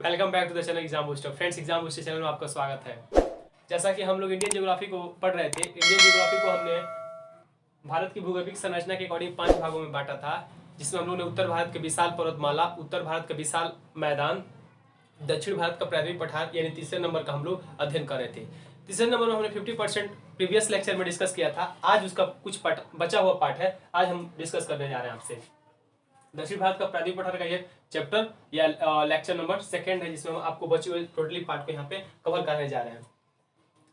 Welcome back to the channel exam booster. Friends, exam booster channel में आपका स्वागत है। जैसा कि हम लोग इंडियन ज्योग्राफी को पढ़ रहे थे, इंडियन ज्योग्राफी को हमने भारत की भूगोलिक संरचना के अकॉर्डिंग 5 भागों में बांटा था, जिसमें हम लोग ने उत्तर भारत के विशाल पर्वतमाला, उत्तर भारत का विशाल मैदान, दक्षिण भारत का प्रायद्वीप पठार यानी तीसरे नंबर का हम लोग अध्ययन कर रहे थे। तीसरे नंबर में हमने 50% प्रीवियस लेक्चर में डिस्कस किया था। आज उसका कुछ पार्ट बचा हुआ पार्ट है, आज हम डिस्कस करने जा रहे हैं आपसे। दक्षिण भारत का प्रायद्वीप पठार का ये चैप्टर या लेक्चर नंबर सेकंड है, जिसमें हम आपको बचे हुए टोटली पार्ट को यहाँ पे कवर करने जा रहे हैं।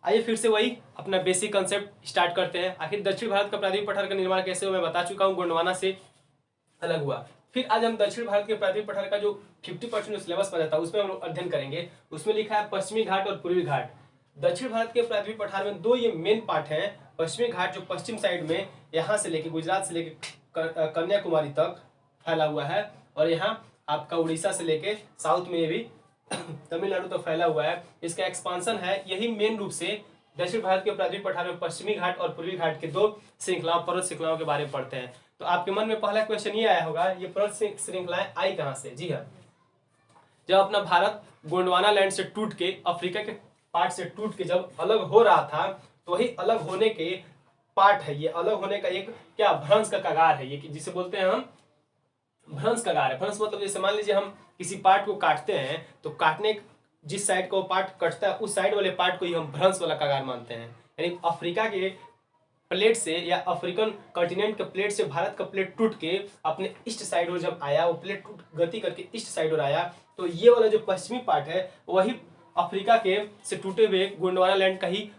आइए फिर से वही अपना बेसिक कंसेप्ट स्टार्ट करते हैं। आखिर दक्षिण भारत का प्रायद्वीप पठार का निर्माण कैसे हुआ मैं बता चुका हूँ, गोंडवाना से अलग हुआ। फिर आज हम दक्षिण भारत के प्रायद्वीप पठार का जो 50% सिलेबस बना था उसमें हम लोग अध्ययन करेंगे। उसमें लिखा है पश्चिमी घाट और पूर्वी घाट। दक्षिण भारत के प्रायद्वीप पठार में दो ये मेन पार्ट है। पश्चिमी घाट जो पश्चिम साइड में यहाँ से लेके गुजरात से लेके कन्याकुमारी तक फैला हुआ है, और यहाँ आपका उड़ीसा से लेके साउथ में ये भी तमिलनाडु तक फैला हुआ है। इसका एक्सपांशन है। यही मेन रूप से दक्षिण भारत के प्रायद्वीप पठार में पश्चिमी घाट और पूर्वी घाट के दो श्रृंखलाओं, पर्वत श्रृंखलाओं के बारे में पढ़ते हैं। तो आपके मन में पहला क्वेश्चन ये आया होगा, ये पर्वत श्रृंखलाएं आई कहाँ से? जी हाँ, जब अपना भारत गोंडवाना लैंड से टूट के, अफ्रीका के पार्ट से टूट के जब अलग हो रहा था, तो वही अलग होने के पार्ट है। ये अलग होने का एक क्या भ्रंश का कगार है, ये जिसे बोलते हैं हम भ्रंश कगार है। भ्रंश मतलब जैसे मान लीजिए हम किसी पार्ट को काटते हैं, तो काटने जिस साइड को पार्ट कटता है उस साइड वाले पार्ट को ही हम भ्रंश वाला कगार मानते हैं। यानी अफ्रीका के प्लेट से या अफ्रीकन कॉन्टिनेंट के प्लेट से भारत का प्लेट टूट के अपने ईस्ट साइड और जब आया, वो प्लेट टूट गति करके ईस्ट साइड और आया, तो ये वाला जो पश्चिमी पार्ट है वही अफ्रीका के से टूटे हुए गोंडवाना लैंड का ही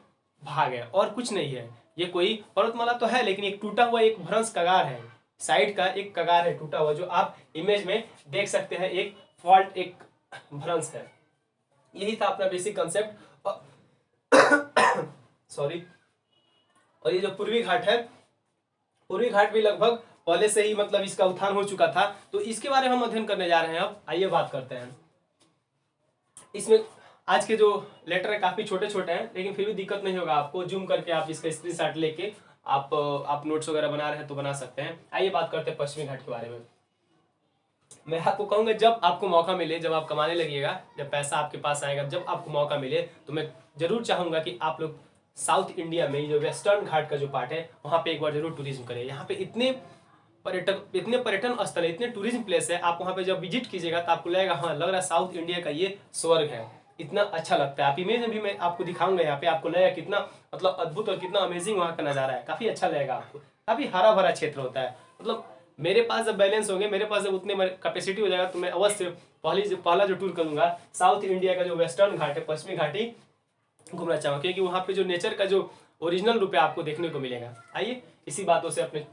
भाग है, और कुछ नहीं है। ये कोई पर्वतमाला तो है, लेकिन एक टूटा हुआ एक भ्रंश कगार है, साइड का एक कगार है टूटा हुआ, जो आप इमेज में देख सकते हैं। एक फॉल्ट, एक भ्रंश है। यही था अपना बेसिक कंसेप्ट। सॉरी। और ये जो पूर्वी घाट है, पूर्वी घाट भी लगभग पहले से ही मतलब इसका उत्थान हो चुका था, तो इसके बारे में हम अध्ययन करने जा रहे हैं। अब आइए बात करते हैं। इसमें आज के जो लेटर है काफी छोटे छोटे हैं, लेकिन फिर भी दिक्कत नहीं होगा आपको। जूम करके आप इसका स्क्रीनशॉट लेके आप नोट्स वगैरह बना रहे हैं तो बना सकते हैं। आइए बात करते हैं पश्चिमी घाट के बारे में। मैं आपको कहूंगा, जब आपको मौका मिले, जब आप कमाने लगिएगा, जब पैसा आपके पास आएगा, जब आपको मौका मिले, तो मैं जरूर चाहूंगा कि आप लोग साउथ इंडिया में जो वेस्टर्न घाट का जो पार्ट है वहां पे एक बार जरूर टूरिज्म करें। यहाँ पे इतने पर्यटन स्थल है, इतने टूरिज्म प्लेस है। आप वहां पे जब विजिट कीजिएगा तो आपको लगेगा हाँ, लग रहा है साउथ इंडिया का ये स्वर्ग है। इतना अच्छा लगता है। आप इमेज में भी मैं आपको दिखाऊंगा, यहाँ पे आपको लगेगा कितना मतलब अद्भुत और कितना अमेजिंग वहाँ का नजारा है। काफी अच्छा लगेगा आपको। काफी हरा भरा क्षेत्र होता है। मतलब मेरे पास जब बैलेंस होंगे, मेरे पास जब उतने कैपेसिटी हो जाएगा, तो मैं अवश्य पहला जो टूर करूंगा साउथ इंडिया का जो वेस्टर्न घाट है, पश्चिमी घाट ही घूमना चाहूंगा, क्योंकि वहां पे जो नेचर का जो ओरिजिनल रूप है आपको देखने को मिलेगा। आइए इसी बातों से अपने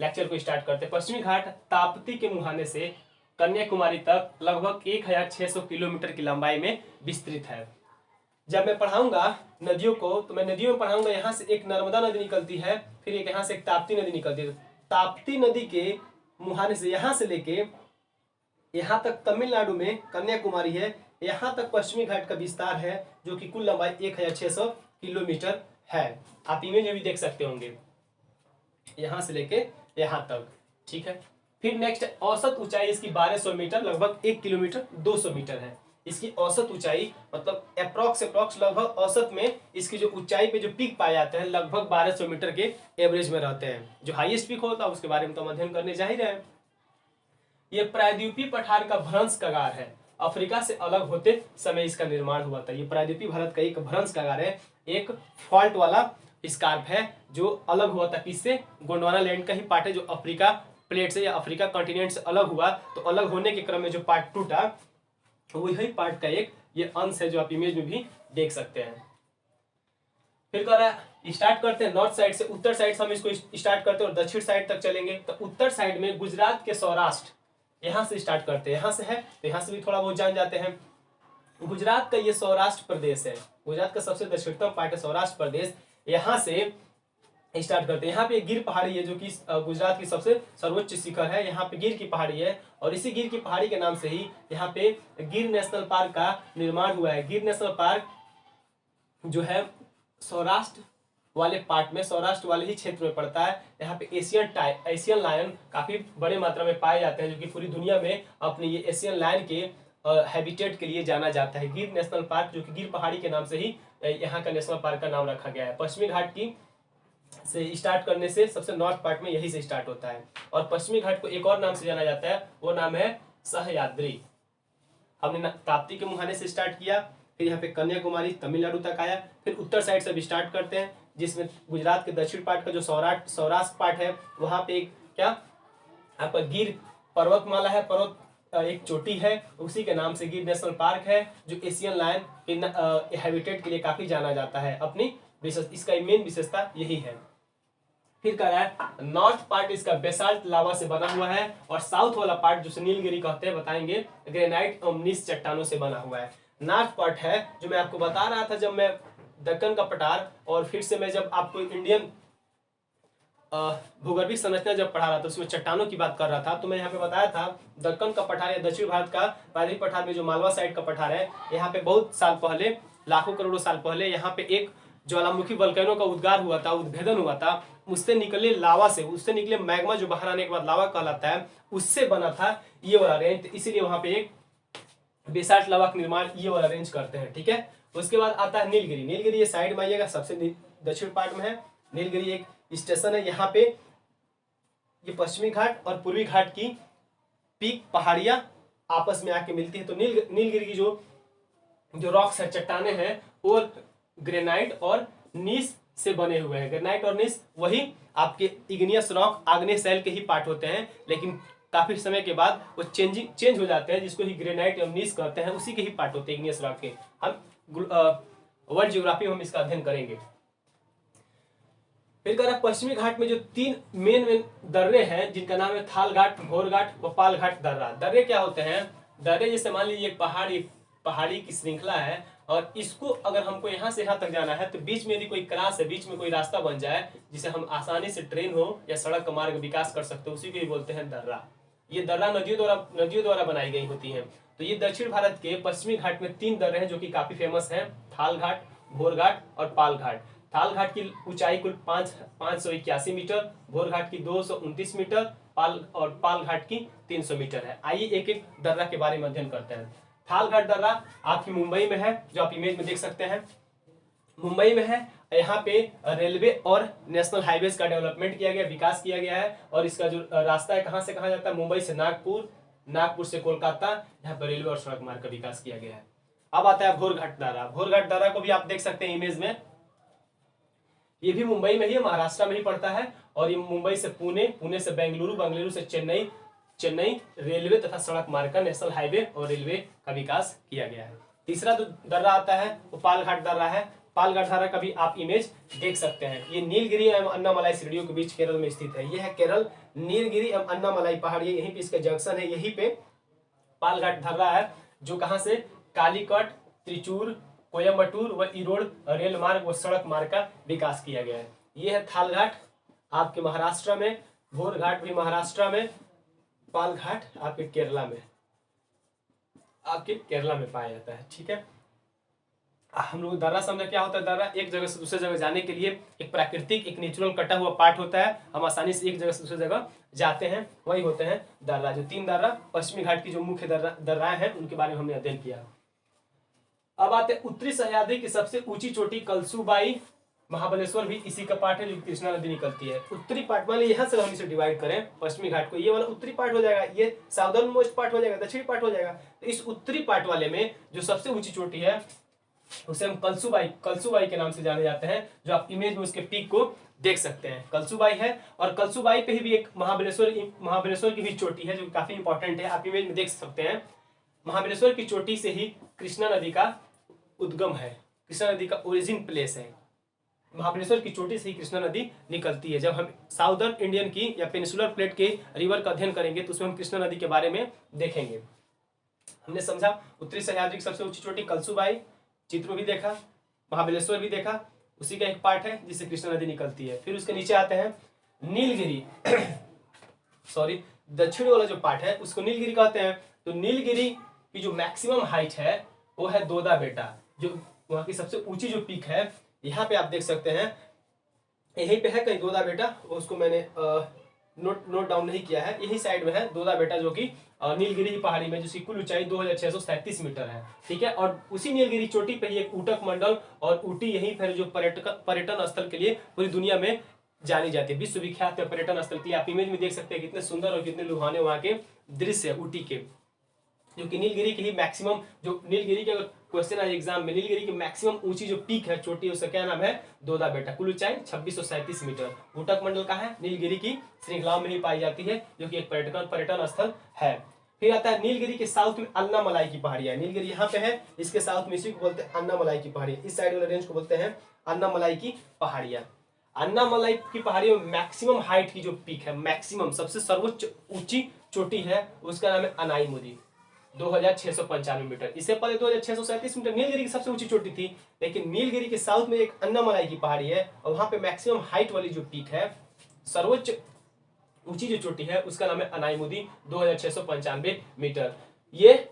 लेक्चर को स्टार्ट करते हैं। पश्चिमी घाट ताप्ती के मुहाने से कन्याकुमारी तक लगभग 1600 किलोमीटर की लंबाई में विस्तृत है। जब मैं पढ़ाऊंगा नदियों को, तो मैं नदियों में पढ़ाऊंगा। यहाँ से एक नर्मदा नदी निकलती है, फिर एक यहाँ से एक ताप्ती नदी निकलती है। ताप्ती नदी के मुहाने से यहाँ से लेके यहाँ तक तमिलनाडु में कन्याकुमारी है, यहाँ तक पश्चिमी घाट का विस्तार है, जो कि कुल लंबाई 1600 किलोमीटर है। आप इमेज में भी देख सकते होंगे, यहाँ से लेके यहाँ तक। ठीक है। फिर नेक्स्ट, औसत ऊंचाई इसकी 1200 मीटर, लगभग 1 किलोमीटर 200 मीटर है। इसकी औसत ऊंचाई मतलब अप्रोक्स लगभग औसत में इसकी जो ऊंचाई पे जो पीक पाए जाते हैं लगभग 1200 मीटर के एवरेज में रहते हैं। जो हाईएस्ट पीक होता है उसके बारे में तो हम अध्ययन करने जा ही रहे हैं। ये प्रायद्वीपीय पठार का भ्रंश कगार है। अफ्रीका से अलग होते समय इसका निर्माण हुआ था। ये प्रायद्वीपीय भारत का एक भ्रंश कगार है, एक फॉल्ट वाला स्कार्प है जो अलग हुआ था। किससे? गोंडवाना लैंड का ही पार्ट है, जो अफ्रीका प्लेट से या अफ्रीका कॉन्टिनेंट से अलग हुआ। तो अलग होने के क्रम में जो पार्ट टूटा, वही पार्ट का एक ये अंश है, जो आप इमेज में भी देख सकते हैं। फिर कह रहा है स्टार्ट करते हैं नॉर्थ साइड से। उत्तर साइड से हम इसको स्टार्ट करते हैं और दक्षिण साइड तक चलेंगे। तो उत्तर साइड में गुजरात के सौराष्ट्र, यहाँ से स्टार्ट करते हैं। यहाँ से है तो यहाँ से भी थोड़ा बहुत जान जाते हैं। गुजरात का ये सौराष्ट्र प्रदेश है, गुजरात का सबसे दक्षिणतम पार्ट है सौराष्ट्र प्रदेश। यहाँ से स्टार्ट करते हैं। यहाँ पे गिर पहाड़ी है, जो कि गुजरात की सबसे सर्वोच्च शिखर है। यहाँ पे गिर की पहाड़ी है, और इसी गिर की पहाड़ी के नाम से ही यहाँ पे गिर नेशनल पार्क का निर्माण हुआ है। गिर नेशनल पार्क जो है सौराष्ट्र वाले पार्ट में, सौराष्ट्र वाले ही क्षेत्र में पड़ता है। यहाँ पे एशियन लायन काफी बड़े मात्रा में पाए जाते हैं, जो कि पूरी दुनिया में अपने ये एशियन लायन के हैबिटेट के लिए जाना जाता है। गिर नेशनल पार्क, जो कि गिर पहाड़ी के नाम से ही यहाँ का नेशनल पार्क का नाम रखा गया है। पश्चिमी घाट की से स्टार्ट करने से सबसे नॉर्थ पार्ट में यही से स्टार्ट होता है। और पश्चिमी घाट को एक और नाम से जाना जाता है, वो नाम है सहयाद्री। हमने ताप्ती के मुहाने से स्टार्ट किया, फिर यहाँ पे कन्याकुमारी तमिलनाडु तक आया, फिर उत्तर साइड से भी स्टार्ट करते हैं, जिसमें गुजरात के दक्षिण पार्ट का जो सौराष्ट्र पार्ट है, वहाँ पे एक क्या आपका गिर पर्वतमाला है, पर्वत एक चोटी है, उसी के नाम से गिर नेशनल पार्क है, जो एशियन लायन के हैबिटेट के लिए काफी जाना जाता है। अपनी इसका मेन विशेषता यही है। फिर कह रहा है नॉर्थ पार्ट इसका बेसाल्ट लावा से बना हुआ है, और साउथ वाला पार्ट जो नीलगिरी कहते हैं, बताएंगे, ग्रेनाइट और नीस चट्टानों से बना हुआ है। नॉर्थ पार्ट है जो मैं आपको बता रहा था जब मैं दक्कन का पठार, और फिर से मैं जब आपको इंडियन भूगर्भिक संरचना जब पढ़ा रहा था, उसमें चट्टानों की बात कर रहा था, तो मैं यहाँ पे बताया था दक्कन का पठार या दक्षिण भारत का प्रायद्वीप पठार में जो मालवा साइड का पठार है, यहाँ पे बहुत साल पहले, लाखों करोड़ों साल पहले, यहाँ पे एक ज्वालामुखी वल्केनो का उद्गार हुआ था, उद्भेदन हुआ था, उससे निकले लावा से, उससे निकले मैग्मा जो बाहर आने के बाद लावा कहलाता है, उससे बना था ये वाला रेंज। इसीलिए वहां पे एक बेसाल्ट लावा का निर्माण ये वाला रेंज करते हैं। ठीक है, उसके बाद आता है नीलगिरी। नीलगिरी ये साइड में आइएगा, सबसे दक्षिण पार्ट में है। नीलगिरी एक स्टेशन है, यहाँ पे ये पश्चिमी घाट और पूर्वी घाट की पीक पहाड़ियां आपस में आके मिलती है। तो नीलगिरी की जो रॉक्स है, चट्टाने हैं, वो ग्रेनाइट और नीस से बने हुए हैं। ग्रेनाइट और नीस वही आपके इग्नियस रॉक, आग्नेय शैल के ही पार्ट होते हैं, लेकिन काफी समय के बाद वो चेंज हो जाते हैं, जिसको ही ग्रेनाइट और नीस कहते हैं, उसी के ही पार्ट होते हैं इग्नियस रॉक के। हम वर्ल्ड ज्योग्राफी में हम इसका अध्ययन करेंगे। फिर कह रहा है पश्चिमी घाट में जो तीन मेन दर्रे हैं, जिनका नाम है थाल घाट, भोर घाट व पाल घाट दर्रा। दर्रे क्या होते हैं? दर्रे जैसे मान लीजिए एक पहाड़ी की श्रृंखला है, और इसको अगर हमको यहाँ से यहाँ तक जाना है, तो बीच में यदि कोई क्रास है, बीच में कोई रास्ता बन जाए, जिसे हम आसानी से ट्रेन हो या सड़क का मार्ग विकास कर सकते हो, उसी को ही बोलते हैं दर्रा। ये दर्रा नदियों द्वारा बनाई गई होती है। तो ये दक्षिण भारत के पश्चिमी घाट में तीन दर्रे हैं जो कि काफी फेमस हैं, थाल घाट, भोर घाट और पाल घाट। थाल घाट की ऊंचाई कुल 581 मीटर, भोर घाट की 229 मीटर, पाल घाट की 300 मीटर है। आइए एक एक दर्रा के बारे में अध्ययन करते हैं। थाल घाट दर्रा आपकी मुंबई में है, जो आप इमेज में देख सकते हैं, मुंबई में है। यहाँ पे रेलवे और नेशनल हाईवेज का डेवलपमेंट किया गया, विकास किया गया है, और इसका जो रास्ता है कहाँ से कहाँ जाता है, मुंबई से नागपुर, नागपुर से कोलकाता, यहाँ पर रेलवे और सड़क मार्ग का विकास किया गया है। अब आता है भोर घाट दर्रा। भोर घाट दर्रा को भी आप देख सकते हैं इमेज में, ये भी मुंबई में ही, महाराष्ट्र में ही पड़ता है, और ये मुंबई से पुणे, पुणे से बेंगलुरु, बेंगलुरु से चेन्नई रेलवे तथा सड़क मार्ग का, नेशनल हाईवे और रेलवे का विकास किया गया है। तीसरा जो दर्रा आता है वो पाल घाट दर्रा है। पाल घाट दर्रा का भी आप इमेज देख सकते हैं। ये नीलगिरी एवं अन्नामलाई श्रेणियों के बीच केरल में स्थित है। ये है केरल, नीलगिरी एवं अन्नामलाई पहाड़ी, यहीं पे इसका जंक्शन है, यहीं पे पाल घाट दर्रा है, जो कहाँ से कालीकट, त्रिचूर, कोयम्बटूर व इरोड रेल मार्ग व सड़क मार्ग का विकास किया गया है। ये है थाल घाट आपके महाराष्ट्र में, भोर घाट भी महाराष्ट्र में, पाल घाट आपके केरला में पाया जाता है। ठीक है, हम लोग दर्रा समझे क्या होता है। दर्रा एक जगह से दूसरे जगह जाने के लिए एक प्राकृतिक, एक नेचुरल कटा हुआ पार्ट होता है, हम आसानी से एक जगह से दूसरे जगह जाते हैं, वही होते हैं दर्रा। जो तीन दर्रा पश्चिमी घाट की जो मुख्य दर्राएं हैं, उनके बारे में हमने अध्ययन किया। अब आते हैं उत्तरी सह्याद्री की सबसे ऊंची चोटी कलसूबाई, महाबलेश्वर भी इसी का पार्ट है, जो कृष्णा नदी निकलती है। उत्तरी पार्ट वाले यहाँ से हम इसे डिवाइड करें, पश्चिमी घाट को, ये वाला उत्तरी पार्ट हो जाएगा, ये साउदर्न मोस्ट पार्ट हो जाएगा, दक्षिणी पार्ट हो जाएगा। तो इस उत्तरी पार्ट वाले में जो सबसे ऊंची चोटी है, उसे हम कलसूबाई के नाम से जाने जाते हैं, जो आप इमेज में उसके पीक को देख सकते हैं, कलसूबाई है। और कलसूबाई पे ही भी एक महाबलेश्वर की भी चोटी है, जो काफी इंपॉर्टेंट है, आप इमेज में देख सकते हैं। महाबलेश्वर की चोटी से ही कृष्णा नदी का उद्गम है, कृष्णा नदी का ओरिजिन प्लेस है। महाबलेश्वर की चोटी से ही कृष्णा नदी निकलती है। जब हम साउदर्न इंडियन की या पेनिसुलर प्लेट के रिवर का अध्ययन करेंगे, तो उसमें हम कृष्णा नदी के बारे में देखेंगे। हमने समझा उत्तरी सह्याद्री की सबसे ऊंची चोटी कलसूबाई, चित्र भी देखा, महाबलेश्वर भी देखा, उसी का एक पार्ट है जिससे कृष्णा नदी निकलती है। फिर उसके नीचे आते हैं नीलगिरी सॉरी, दक्षिण वाला जो पार्ट है उसको नीलगिरी कहते हैं। तो नीलगिरी की जो मैक्सिमम हाइट है वो है दोदा बेटा, जो वहां की सबसे ऊंची जो पीक है, यहाँ पे आप देख सकते हैं, यहीं पे है कहीं दोदा बेटा, उसको मैंने नोट डाउन नहीं किया है, यही साइड में है दोदा बेटा, जो कि नीलगिरी पहाड़ी में, जिसकी कुल ऊंचाई 2637 मीटर है। ठीक है, और उसी नीलगिरी चोटी पे ही एक ऊटक मंडल और ऊटी यहीं पर जो पर्यटन स्थल के लिए पूरी दुनिया में जानी जाती है, विश्वविख्यात पर्यटन स्थल के लिए। आप इमेज में देख सकते हैं कितने सुंदर और कितने लुभावने वहाँ के दृश्य है ऊटी के, जो कि नीलगिरी की ही मैक्सिमम, जो नीलगिरी के क्वेश्चन है एग्जाम में, नीलगिरी की मैक्सिमम ऊंची जो पीक है, चोटी है, उसका क्या नाम है? दोदा बेटा। कुल ऊंचाई 2637 मीटर। ऊटक मंडल का है, नीलगिरी की श्रृंखलाओं में ही पाई जाती है, जो कि एक पर्यटन स्थल है। फिर आता है नीलगिरी के साउथ में अन्नामलाई की पहाड़ियां। नीलगिरी यहाँ पे है, इसके साउथ में इसी को बोलते हैं अन्नामलाई की पहाड़ियां। इस साइड वाले रेंज को बोलते हैं अन्नामलाई की पहाड़ियां। अन्नामलाई की पहाड़ियों में मैक्सिमम हाइट की जो पीक है, मैक्सिमम सबसे सर्वोच्च ऊंची चोटी है, उसका नाम है अनाईमुदी, 2695 मीटर। इससे पहले 2637 मीटर नीलगिरी की सबसे ऊंची चोटी थी, लेकिन नीलगिरी के साउथ में एक अन्नामलाई की पहाड़ी है, और वहां पे मैक्सिमम हाइट वाली जो पीक है, सर्वोच्च ऊंची जो चोटी है, उसका नाम है अनाईमुदी, 2695 मीटर। ये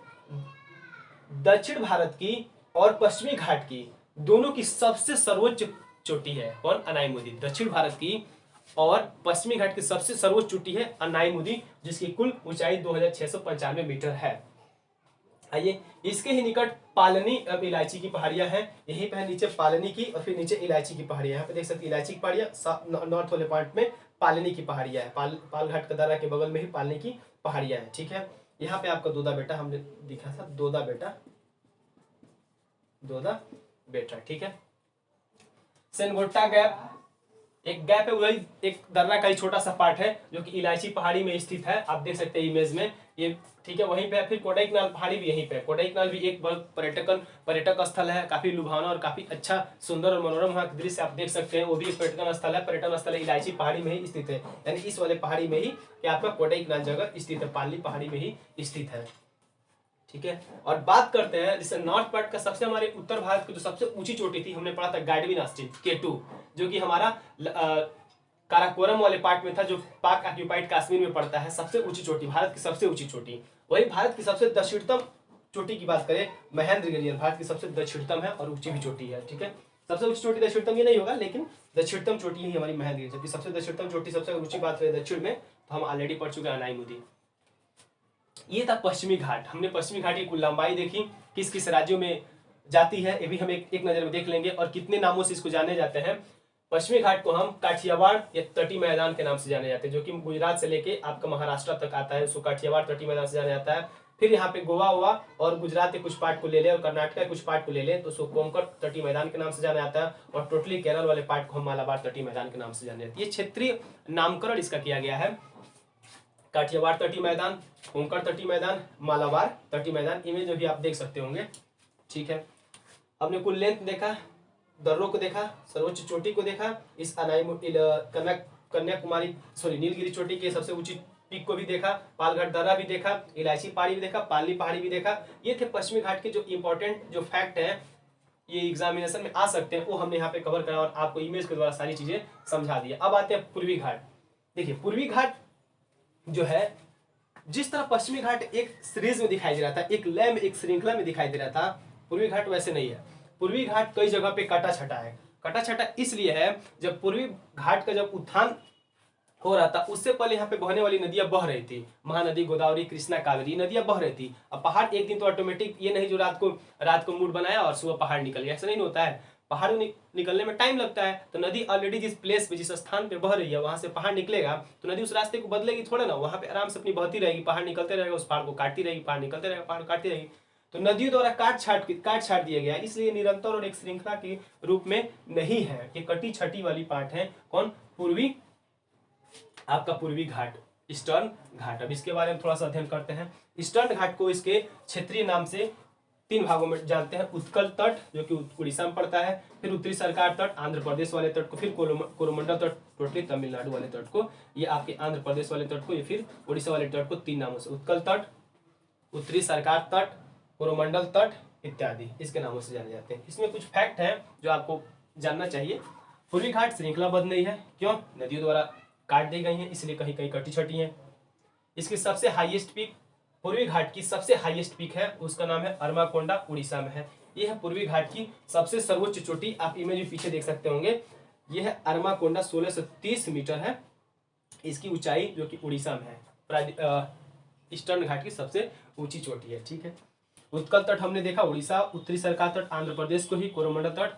दक्षिण भारत की और पश्चिमी घाट की दोनों की सबसे सर्वोच्च चोटी है। कौन? अनाईमुदी। दक्षिण भारत की और पश्चिमी घाट की सबसे सर्वोच्च चोटी है अनाईमुदी, जिसकी कुल ऊंचाई 2695 मीटर है। आइए, इसके ही निकट पालनी अब इलायची की पहाड़ियां हैं। यहीं पे नीचे पालनी की और फिर नीचे इलायची की पहाड़ियां। यहाँ पे देख सकते हैं इलायची की पहाड़ियां, नॉर्थ वाले पार्ट में पालनी की पहाड़ियां है। पालघाट का दर्रा के बगल में ही पालनी की पहाड़ियां है। ठीक है, यहाँ पे आपका दोदा बेटा हमने दिखा था, दोदा बेटा। ठीक है, सेनगोट्टा गैप, एक गैप है, वही एक दर्रा का ही छोटा सा पार्ट है, जो कि इलायची पहाड़ी में स्थित है। आप देख सकते हैं इमेज में ये। ठीक है, वहीं पे फिर कोडाईकनाल पहाड़ी भी यहीं पे। कोडाईकनाल भी एक पर्यटक स्थल है, काफी लुभावना और काफी अच्छा, सुंदर और मनोरम वहाँ दृश्य आप देख सकते हैं। वो भी एक पर्यटन स्थल है, इलायची पहाड़ी में ही स्थित है, यानी इस वाले पहाड़ी में ही क्या आपका कोडाईकनाल जगह स्थित है, पाली पहाड़ी में ही स्थित है। ठीक है, और बात करते हैं जैसे नॉर्थ पार्ट का, सबसे हमारे उत्तर भारत की जो सबसे ऊंची चोटी थी, हमने पढ़ा था गाडविन ऑस्टिन K2, जो कि हमारा काराकोरम वाले पार्ट में था, जो पाक ऑक्यूपाइड कश्मीर में पड़ता है। सबसे ऊंची चोटी, भारत की सबसे ऊंची चोटी। वही भारत की सबसे दक्षिणतम चोटी की बात करें, महेंद्रगिरी भारत की सबसे दक्षिणतम है और ऊंची भी चोटी है। ठीक है, सबसे ऊंची चोटी दक्षिणतम ये नहीं होगा, लेकिन दक्षिणतम चोटी ही हमारी महेंद्रगिरी, जबकि सबसे दक्षिणतम चोटी, सबसे ऊंची बात करें दक्षिण में, तो हम ऑलरेडी पढ़ चुके हैं अनाईमुदी। ये था पश्चिमी घाट। हमने पश्चिमी घाट की कुल लंबाई देखी, किस किस राज्यों में जाती है, ये भी हम एक नजर में देख लेंगे, और कितने नामों से इसको जाने जाते हैं। पश्चिमी घाट को हम काठियावाड़ या तटी मैदान के नाम से जाने जाते हैं, जो कि गुजरात से लेके आपका महाराष्ट्र तक आता है, उसको काठियावाड़ तटी मैदान से जाना जाता है। फिर यहाँ पे गोवा हुआ और गुजरात के कुछ पार्ट को ले ले और कर्नाटक के कुछ पार्ट को ले ले, तो उसको कोंकण तटी मैदान के नाम से जाना जाता है, और टोटली केरल वाले पार्ट को हम मालाबार तटी मैदान के नाम से जाने जाते हैं। ये क्षेत्रीय नामकरण इसका किया गया है। काठियावाड़ तटी मैदान, कोंकण तटी मैदान, मालाबार तटी मैदान, इमेज भी आप देख सकते होंगे। ठीक है, हमने कुल लेंथ देखा, दर्रों को देखा, सर्वोच्च चोटी को देखा, इस कन्याकुमारी नीलगिरी चोटी की सबसे ऊंची पीक को भी देखा, पालघाट दर्रा भी देखा, इलायची पहाड़ी भी देखा, पाली पहाड़ी भी देखा। ये थे पश्चिमी घाट के जो इंपॉर्टेंट जो फैक्ट है, ये एग्जामिनेशन में आ सकते हैं, वो हमने यहाँ पे कवर करा और आपको इमेज के द्वारा सारी चीजें समझा दिया। अब आते हैं पूर्वी घाट। देखिए, पूर्वी घाट जो है, जिस तरह पश्चिमी घाट एक सीरीज में दिखाई दे रहा था, एक लय में, एक श्रृंखला में दिखाई दे रहा था, पूर्वी घाट वैसे नहीं है। पूर्वी घाट कई जगह पे कटा छटा है। कटा छटा इसलिए है, जब पूर्वी घाट का जब उत्थान हो रहा था, उससे पहले यहाँ पे बहने वाली नदियां बह रही थी, महानदी, गोदावरी, कृष्णा, कावेरी, नदियां बह रही थी। अब पहाड़ एक दिन तो ऑटोमेटिक ये नहीं जो रात को मूड बनाया और सुबह पहाड़ निकल गया, ऐसा नहीं होता है। पहाड़ निकलने में टाइम लगता है, तो नदी ऑलरेडी जिस प्लेस पे, जिस स्थान पे बह रही है, वहां से पहाड़ निकलेगा, तो नदी उस रास्ते को बदलेगी थोड़ा ना, वहां पे आराम से अपनी बहती रहेगी, पहाड़ निकलते रहेगा, उस पहाड़ को काटती रहेगी, पहाड़ निकलते रहेगा, पहाड़ काटती रहेगी। तो नदियों द्वारा काट छाट दिया गया, इसलिए निरंतर और एक श्रृंखला के रूप में नहीं है, ये कटी छटी वाली पार्ट है। कौन? पूर्वी, आपका पूर्वी घाट, ईस्टर्न घाट। अब इसके बारे में थोड़ा सा अध्ययन करते हैं। ईस्टर्न घाट को इसके क्षेत्रीय नाम से 3 भागों में जानते हैं। उत्कल तट, जो कि उड़ीसा में पड़ता है, फिर उत्तरी सरकार तट, आंध्र प्रदेश वाले तट को, फिर कोरोमंडल तट, टोटली तमिलनाडु वाले तट को, ये आपके आंध्र प्रदेश वाले तट को, ये फिर उड़ीसा वाले तट को 3 नामों से, उत्कल तट, उत्तरी सरकार तट, कोरोमंडल तट इत्यादि, इसके नामों से जाने जाते हैं। इसमें कुछ फैक्ट है जो आपको जानना चाहिए। पूर्वी घाट श्रृंखलाबद्ध नहीं है, क्यों? नदियों द्वारा काट दी गई है, इसलिए कहीं कहीं कटी छटी है। इसकी सबसे हाईएस्ट पीक, पूर्वी घाट की सबसे हाईएस्ट पीक है, उसका नाम है अरमाकोंडा, उड़ीसा में है। यह है पूर्वी घाट की सबसे सर्वोच्च चोटी, आप इमेज भी पीछे देख सकते होंगे। यह है अरमाकोंडा, 1630 मीटर है। इसकी ऊंचाई जो कि उड़ीसा में है, ईस्टर्न घाट की सबसे ऊंची चोटी है। ठीक है, उत्कल तट हमने देखा उड़ीसा, उत्तरी सरकार तट आंध्र प्रदेश को ही, कोरोमंडल तट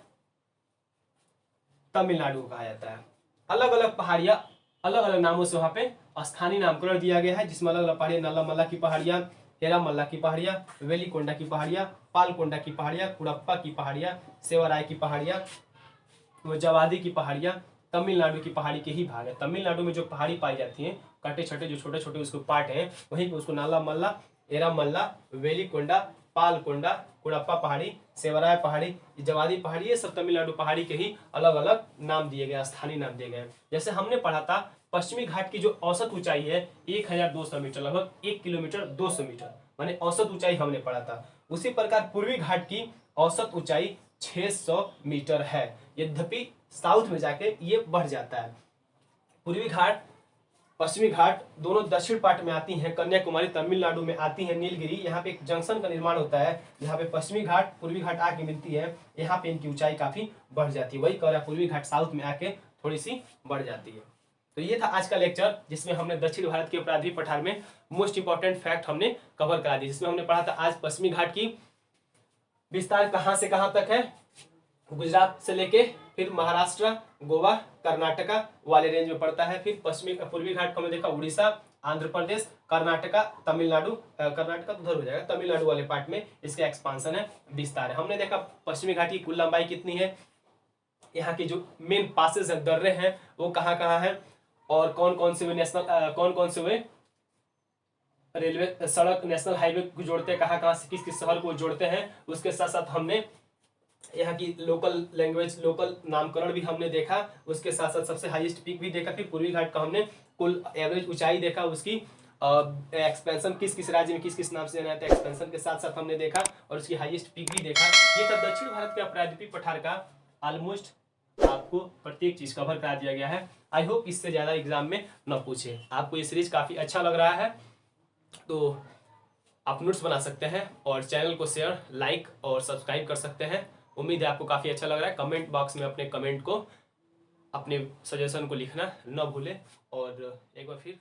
तमिलनाडु को कहा जाता है। अलग अलग पहाड़ियां अलग अलग नामों से वहां पे स्थानीय नामकरण दिया गया है, जिसमें अलग अलग पहाड़ियां, नल्लामल्ला की पहाड़ियां, हेरामल्ला की पहाड़ियां, वेलिकोंडा की पहाड़ियां, पालकोंडा की पहाड़ियां, कुड़प्पा की पहाड़ियां, सेवाराय की पहाड़ियां, जवादी की पहाड़ियां, तमिलनाडु की पहाड़ी के ही भाग है। तमिलनाडु में जो पहाड़ी पाई जाती है, कटे छटे जो छोटे छोटे उसको पार्ट हैं, वहीं पे उसको नालामल्ला, एरामल्ला, वेलिकोंडा, पालकोंडा, कुड़प्पा पहाड़ी, सेवराय पहाड़ी, जवादी पहाड़ी, ये सब तमिलनाडु पहाड़ी के ही अलग अलग नाम दिए गए, स्थानीय नाम दिए गए। जैसे हमने पढ़ा था पश्चिमी घाट की जो औसत ऊंचाई है 1200 मीटर, लगभग 1 किलोमीटर 200 मीटर, माने औसत ऊंचाई हमने पढ़ा था। उसी प्रकार पूर्वी घाट की औसत ऊंचाई 600 मीटर है, यद्यपि साउथ में जाके ये बढ़ जाता है। पूर्वी घाट पश्चिमी घाट दोनों दक्षिण पार्ट में आती हैं, कन्याकुमारी तमिलनाडु में आती है, नीलगिरी, यहाँ पे एक जंक्शन का निर्माण होता है, यहाँ पे पश्चिमी घाट पूर्वी घाट आके मिलती है, यहाँ पे इनकी ऊंचाई काफी बढ़ जाती है। वही कह रहा पूर्वी घाट साउथ में आके थोड़ी सी बढ़ जाती है। तो ये था आज का लेक्चर, जिसमें हमने दक्षिण भारत के प्रायद्वीप पठार में मोस्ट इंपॉर्टेंट फैक्ट हमने कवर करा दी, जिसमें हमने पढ़ा था आज पश्चिमी घाट की विस्तार कहाँ से कहाँ तक है, गुजरात से लेके फिर महाराष्ट्र, गोवा, कर्नाटका वाले रेंज में पड़ता है। फिर पश्चिमी पूर्वी घाट को हमने देखा उड़ीसा, आंध्र प्रदेश, कर्नाटका, तमिलनाडु, कर्नाटका तो उधर हो जाएगा, तमिलनाडु वाले पार्ट में इसका एक्सपांशन है, विस्तार है। हमने देखा पश्चिमी घाट की कुल लंबाई कितनी है, यहाँ की जो मेन पासेस है, दर्रे हैं, वो कहाँ कहाँ है, और कौन कौन से वे नेशनल, कौन कौन से वे रेलवे सड़क नेशनल हाईवे को जोड़ते हैं, कहाँ कहाँ से किस किस शहर को जोड़ते हैं। उसके साथ साथ हमने यहाँ की लोकल लैंग्वेज, लोकल नामकरण भी हमने देखा, उसके साथ साथ सबसे हाईएस्ट पीक भी देखा। फिर पूर्वी घाट का हमने कुल एवरेज ऊंचाई देखा, उसकी एक्सपेंशन किस किस राज्य में किस किस नाम से जाना जाता है, एक्सपेंशन के साथ साथ हमने देखा, और उसकी हाईएस्ट पीक भी देखा। ये था दक्षिण भारत का प्रायद्वीपीय पठार का ऑलमोस्ट आपको प्रत्येक चीज कवर करा दिया गया है। आई होप इससे ज्यादा एग्जाम में न पूछे। आपको ये सीरीज काफी अच्छा लग रहा है तो आप नोट्स बना सकते हैं, और चैनल को शेयर, लाइक और सब्सक्राइब कर सकते हैं। उम्मीद है आपको काफ़ी अच्छा लग रहा है। कमेंट बॉक्स में अपने कमेंट को, अपने सजेशन को लिखना न भूलें, और एक बार फिर